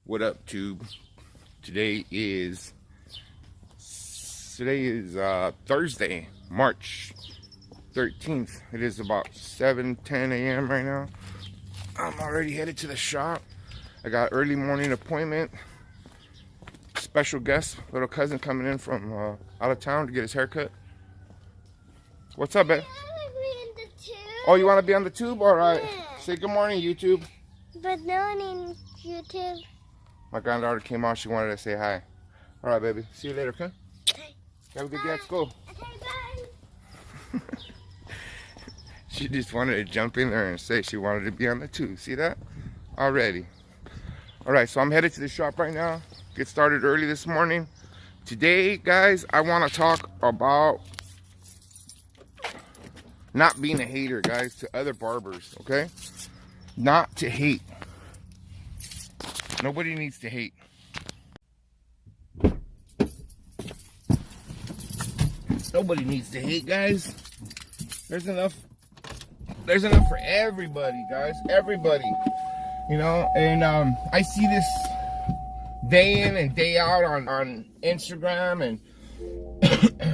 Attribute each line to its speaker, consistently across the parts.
Speaker 1: What up, tube? Today is Thursday, March 13th. It is about 7:10 a.m. right now. I'm already headed to the shop. I got early morning appointment. Special guest, little cousin coming in from out of town to get his haircut. What's up, babe? Oh, you want to be on the tube? All right. Yeah. Say good morning, YouTube.
Speaker 2: Good morning, YouTube.
Speaker 1: My granddaughter came out. She wanted to say hi. All right, baby. See you later, okay?
Speaker 2: Okay.
Speaker 1: Have a good day at school.
Speaker 2: Okay, bye.
Speaker 1: She just wanted to jump in there and say she wanted to be on the tube. See that? Already. All right, so I'm headed to the shop right now. Get started early this morning. Today, guys, I want to talk about not being a hater, guys, to other barbers, okay? Not to hate. Nobody needs to hate. Nobody needs to hate, guys. There's enough for everybody, guys. Everybody. You know, and I see this day in and day out on Instagram, and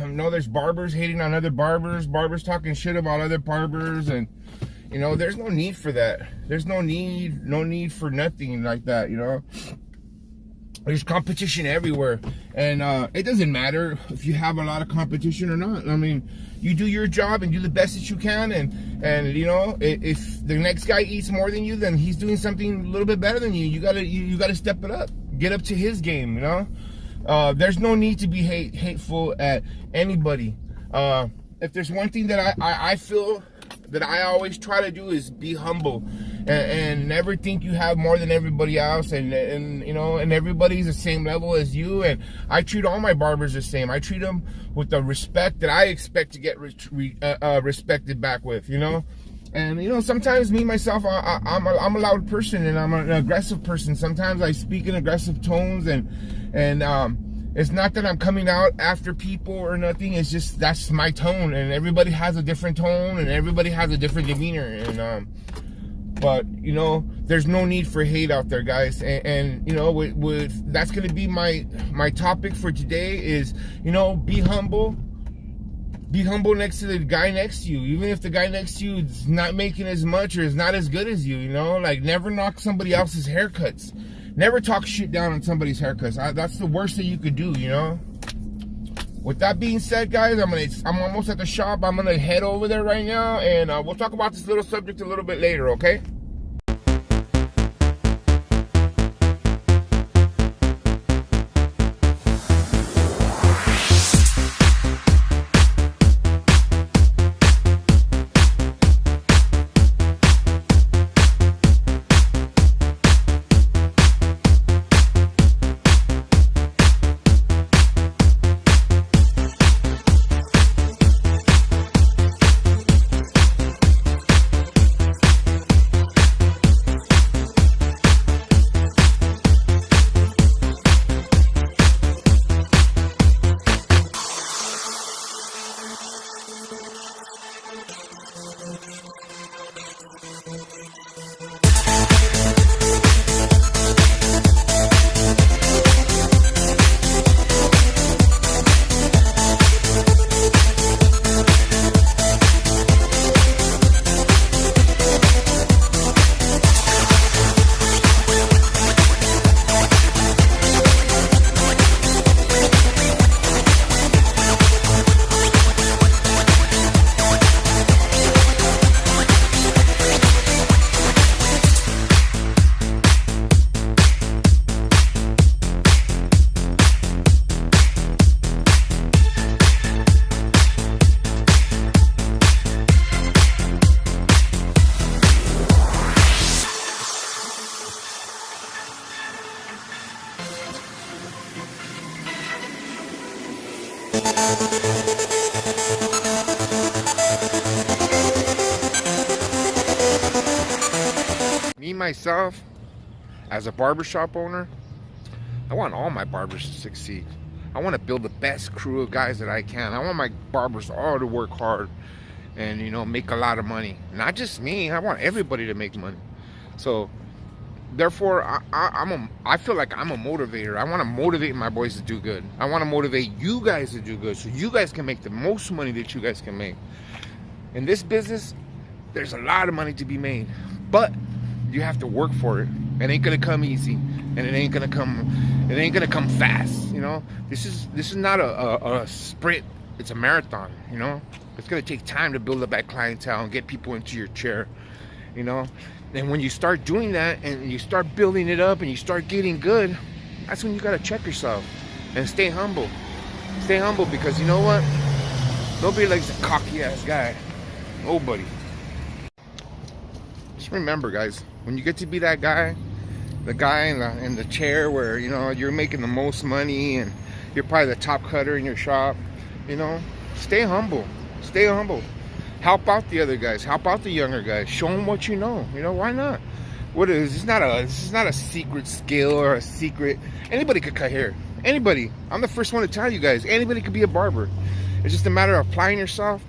Speaker 1: you know, there's barbers hating on other barbers, barbers talking shit about other barbers, and you know, there's no need for that. There's no need for nothing like that, you know. There's competition everywhere, and it doesn't matter if you have a lot of competition or not. I mean, you do your job and do the best that you can, and you know, if the next guy eats more than you, then he's doing something a little bit better than you. You gotta step it up, get up to his game, you know. There's no need to be hateful at anybody. If there's one thing that I feel that I always try to do is be humble and never think you have more than everybody else, and you know, and everybody's the same level as you. And I treat all my barbers the same. I treat them with the respect that I expect to get respected back with, you know. And you know, sometimes me myself, I'm a loud person, and I'm an aggressive person. Sometimes I speak in aggressive tones, and it's not that I'm coming out after people or nothing. It's just that's my tone, and everybody has a different tone, and everybody has a different demeanor. And but you know, there's no need for hate out there, guys. And you know, with that's gonna be my topic for today is, you know, be humble. Be humble next to the guy next to you, even if the guy next to you is not making as much or is not as good as you. You know, like never knock somebody else's haircuts. Never talk shit down on somebody's haircuts. That's the worst that you could do, you know. With that being said, guys, I'm almost at the shop. I'm gonna head over there right now, and we'll talk about this little subject a little bit later, okay? Me, myself, as a barbershop owner, I want all my barbers to succeed. I want to build the best crew of guys that I can. I want my barbers all to work hard and, you know, make a lot of money. Not just me, I want everybody to make money. So therefore, I feel like I'm a motivator. I want to motivate my boys to do good. I want to motivate you guys to do good so you guys can make the most money that you guys can make. In this business, there's a lot of money to be made, but you have to work for it. It ain't gonna come easy, and it ain't gonna come fast. You know, this is not a sprint. It's a marathon. You know, it's gonna take time to build up that clientele and get people into your chair. You know, and when you start doing that and you start building it up and you start getting good, that's when you gotta check yourself and stay humble. Stay humble, because you know what? Nobody likes a cocky ass guy. Nobody. Just remember, guys, when you get to be that guy, the guy in the chair where, you know, you're making the most money and you're probably the top cutter in your shop, you know, stay humble. Stay humble. Help out the other guys. Help out the younger guys. Show them what you know. You know, why not? What is this? Is not a secret skill or a secret. Anybody could cut hair. Anybody. I'm the first one to tell you guys. Anybody could be a barber. It's just a matter of applying yourself,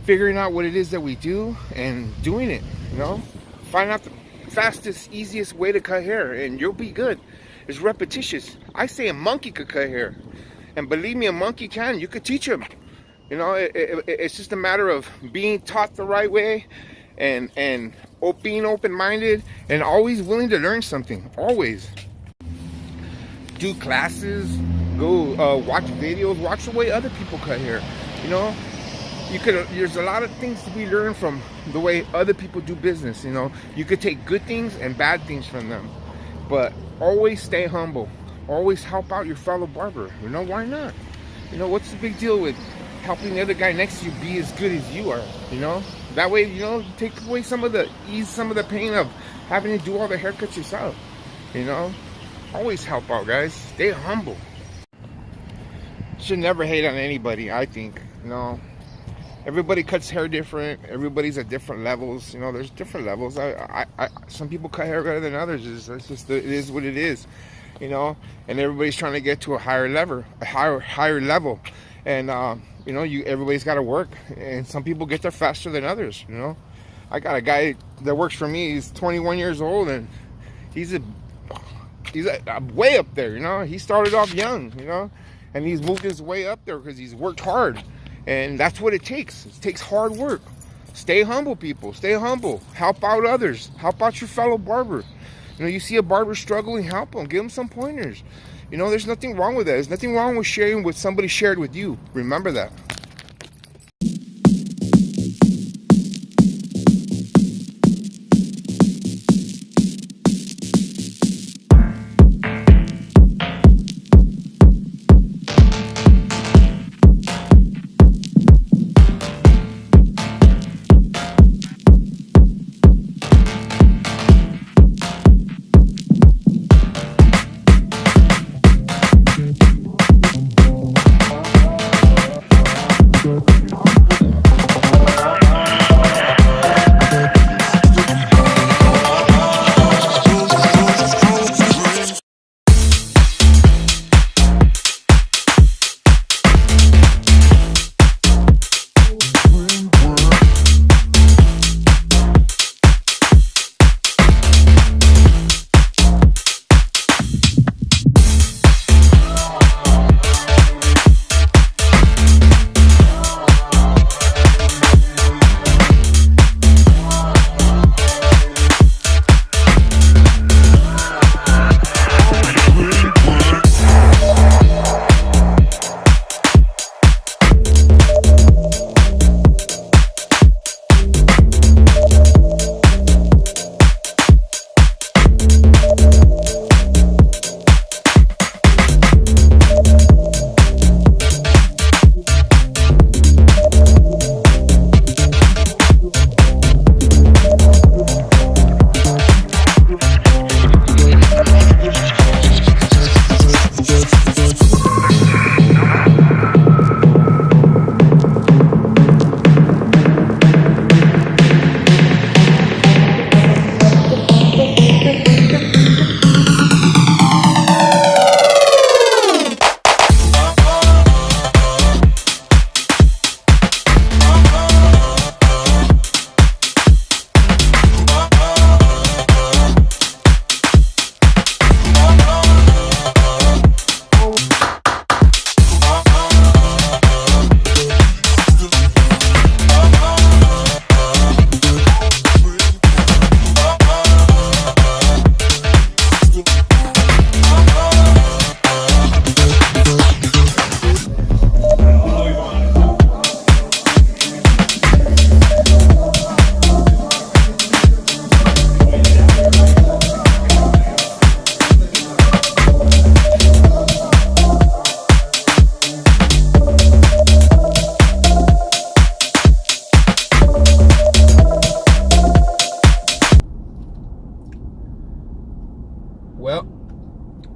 Speaker 1: figuring out what it is that we do, and doing it. You know, find out the fastest, easiest way to cut hair, and you'll be good. It's repetitious. I say a monkey could cut hair, and believe me, a monkey can. You could teach him. You know, it's just a matter of being taught the right way, and being open-minded, and always willing to learn something. Always do classes, go watch videos, watch the way other people cut hair. You know, there's a lot of things to be learned from the way other people do business. You know, you could take good things and bad things from them, but always stay humble. Always help out your fellow barber. You know, why not? You know, what's the big deal with helping the other guy next to you be as good as you are? You know, that way, you know, you take away some of the pain of having to do all the haircuts yourself. You know, always help out, guys. Stay humble. Should never hate on anybody, I think. You know, everybody cuts hair different. Everybody's at different levels. You know, there's different levels. Some people cut hair better than others. It is what it is. You know, and everybody's trying to get to a higher level, and you know, everybody's got to work, and some people get there faster than others. You know, I got a guy that works for me. He's 21 years old, and he's way up there. You know, he started off young. You know, and he's moved his way up there because he's worked hard, and that's what it takes. It takes hard work. Stay humble, people. Stay humble. Help out others. Help out your fellow barber. You know, you see a barber struggling, help them. Give them some pointers. You know, there's nothing wrong with that. There's nothing wrong with sharing what somebody shared with you. Remember that.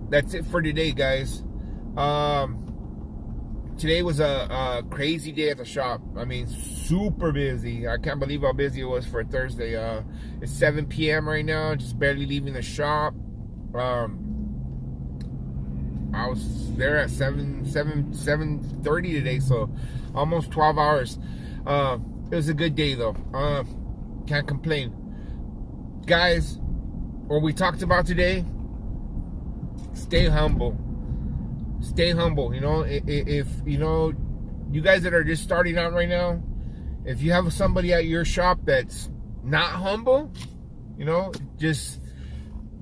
Speaker 1: that's it for today, guys. Today was a crazy day at the shop. I mean, super busy. I can't believe how busy it was for a Thursday. It's 7 p.m. right now, just barely leaving the shop. I was there at 7:30 today, so almost 12 hours. It was a good day though. Can't complain. Guys, what we talked about today, stay humble. Stay humble. You know, if you know, you guys that are just starting out right now, if you have somebody at your shop that's not humble, you know, just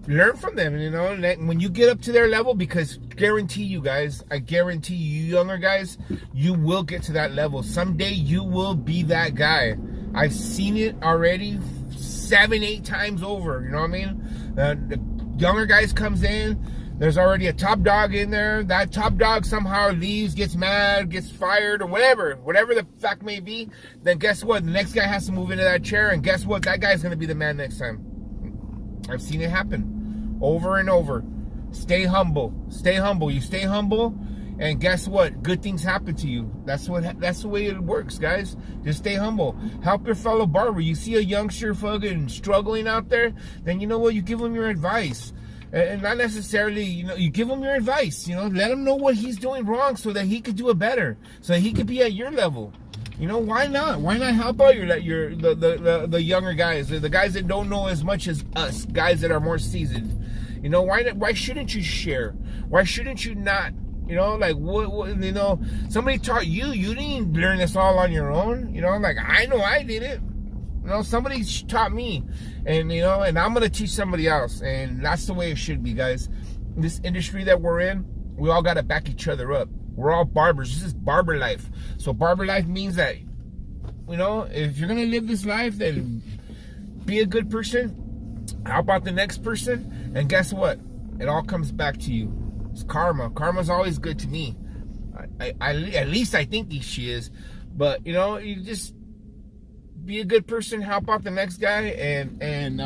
Speaker 1: learn from them, you know, and when you get up to their level, because guarantee you guys, I guarantee you younger guys, you will get to that level. Someday you will be that guy. I've seen it already 7-8 times over, you know what I mean? The younger guys comes in, there's already a top dog in there. That top dog somehow leaves, gets mad, gets fired, or whatever the fact may be. Then guess what? The next guy has to move into that chair, and guess what? That guy's gonna be the man next time. I've seen it happen over and over. Stay humble. Stay humble. You stay humble, and guess what? Good things happen to you. That's the way it works, guys. Just stay humble. Help your fellow barber. You see a youngster fucking struggling out there, then you know what? You give him your advice. And not necessarily, you know, you give him your advice. You know, let him know what he's doing wrong so that he could do it better, so that he could be at your level. You know, why not? Why not help out the younger guys, the guys that don't know as much as us, guys that are more seasoned? You know, why shouldn't you share? Why shouldn't you not? You know, like what you know, somebody taught you. You didn't learn this all on your own. You know, like I know I did it. You know, somebody taught me, and you know, and I'm gonna teach somebody else, and that's the way it should be, guys. In this industry that we're in, we all gotta back each other up. We're all barbers. This is barber life. So barber life means that, you know, if you're gonna live this life, then be a good person. How about the next person? And guess what? It all comes back to you. It's karma. Karma's always good to me. At least I think she is. But you know, you just be a good person. Help out the next guy, and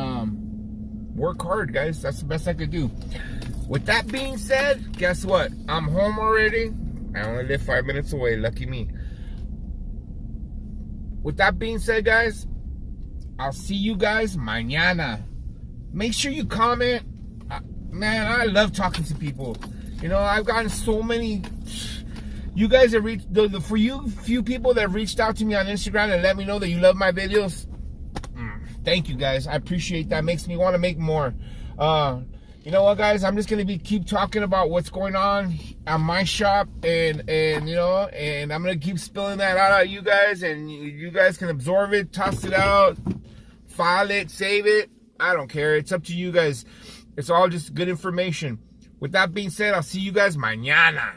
Speaker 1: work hard, guys. That's the best I could do. With that being said, guess what? I'm home already. I only live 5 minutes away. Lucky me. With that being said, guys, I'll see you guys mañana. Make sure you comment. Man, I love talking to people. You know, I've gotten so many. You guys have reached for you few people that have reached out to me on Instagram and let me know that you love my videos. Thank you, guys. I appreciate that. Makes me want to make more. You know what, guys? I'm just gonna keep talking about what's going on my shop, and you know, and I'm gonna keep spilling that out at you guys, and you guys can absorb it, toss it out, file it, save it. I don't care. It's up to you guys. It's all just good information. With that being said, I'll see you guys mañana.